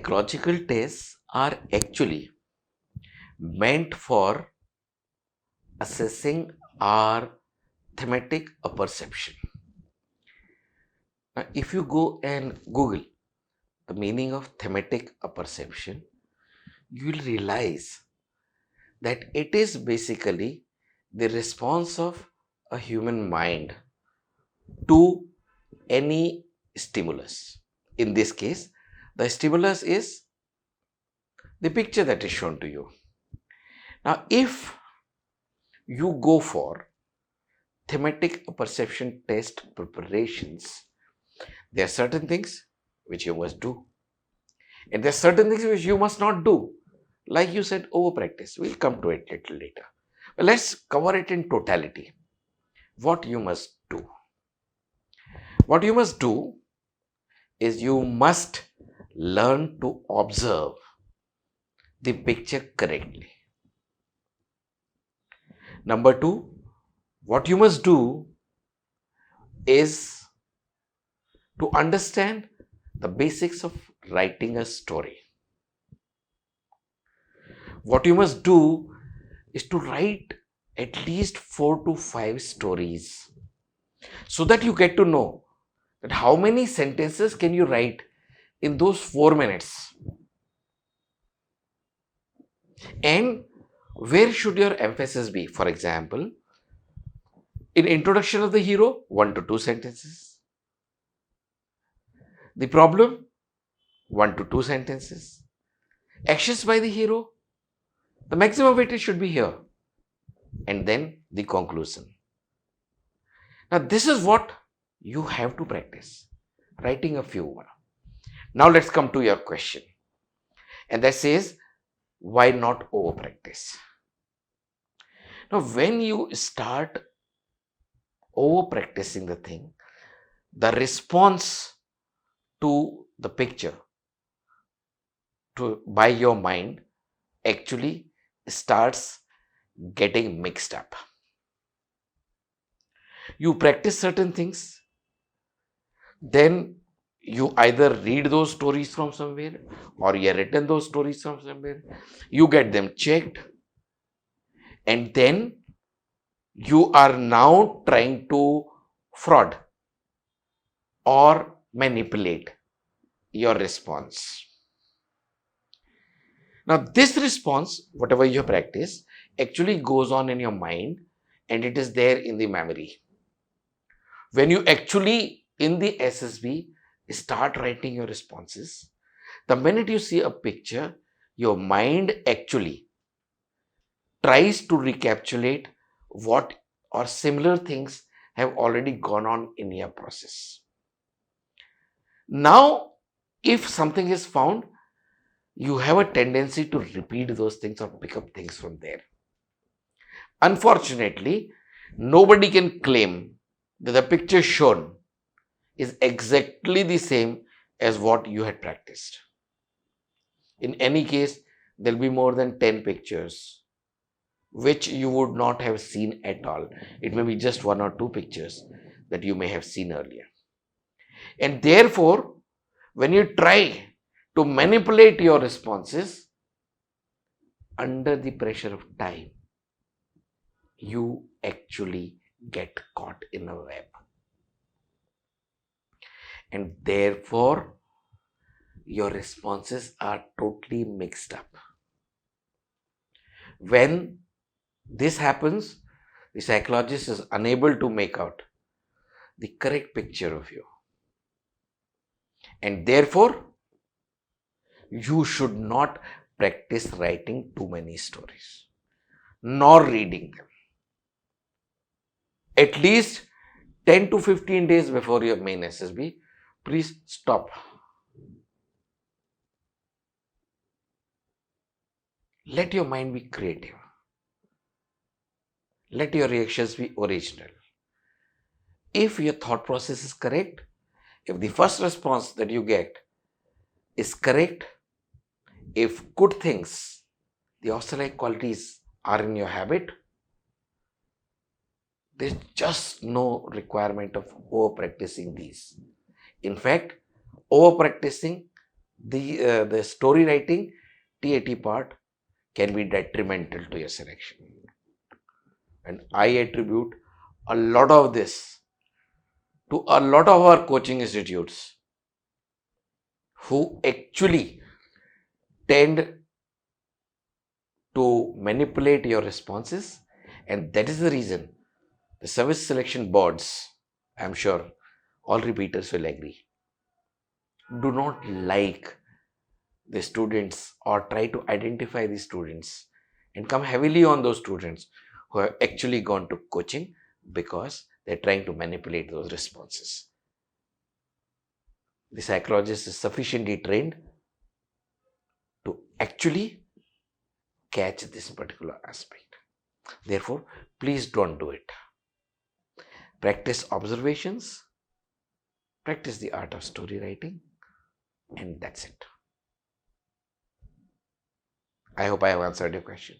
psychological tests are actually meant for assessing our thematic perception. Now, if you go and Google the meaning of thematic perception, you will realize that it is basically the response of a human mind to any stimulus. In this case, the stimulus is the picture that is shown to you. Now, if you go for thematic perception test preparations, there are certain things which you must do, and there are certain things which you must not do. Like you said, over practice. We'll come to it a little later. But let's cover it in totality. What you must do. What you must do is you must learn to observe the picture correctly. Number two, what you must do is to understand the basics of writing a story. What you must do is to write at least 4 to 5 stories so that you get to know that how many sentences can you write in those 4 minutes, and where should your emphasis be. For example, in introduction of the hero, 1 to 2 sentences. The problem, 1 to 2 sentences. Actions by the hero, the maximum weightage should be here. And then the conclusion. Now, this is what you have to practice, writing a few more. Now, let's come to your question. And that says, why not over practice? Now, when you start over practicing the thing, the response to the picture by your mind actually starts getting mixed up. You practice certain things, then you either read those stories from somewhere or you have written those stories from somewhere, you get them checked, and then you are now trying to fraud or manipulate your response. Now, this response, whatever you practice, actually goes on in your mind and it is there in the memory. When you actually, in the SSB, start writing your responses, the minute you see a picture, your mind actually tries to recapitulate what or similar things have already gone on in your process. Now, if something is found, you have a tendency to repeat those things or pick up things from there. Unfortunately, nobody can claim that the picture shown is exactly the same as what you had practiced. In any case, there will be more than 10 pictures which you would not have seen at all. It may be just 1 or 2 pictures that you may have seen earlier. And therefore, when you try to manipulate your responses under the pressure of time, you actually get caught in a web. And therefore, your responses are totally mixed up. When this happens, the psychologist is unable to make out the correct picture of you. And therefore, you should not practice writing too many stories, nor reading them. At least 10 to 15 days before your main SSB, please stop. Let your mind be creative. Let your reactions be original. If your thought process is correct, if the first response that you get is correct, if good things, the author-like qualities are in your habit, there's just no requirement of over practicing these. In fact, over practicing the story writing TAT part can be detrimental to your selection. And I attribute a lot of this to a lot of our coaching institutes who actually tend to manipulate your responses, and that is the reason the service selection boards, I'm sure all repeaters will agree, do not like the students or try to identify the students and come heavily on those students who have actually gone to coaching because they're trying to manipulate those responses. The psychologist is sufficiently trained to actually catch this particular aspect. Therefore, please don't do it. Practice observations, practice the art of story writing, and that's it. I hope I have answered your question.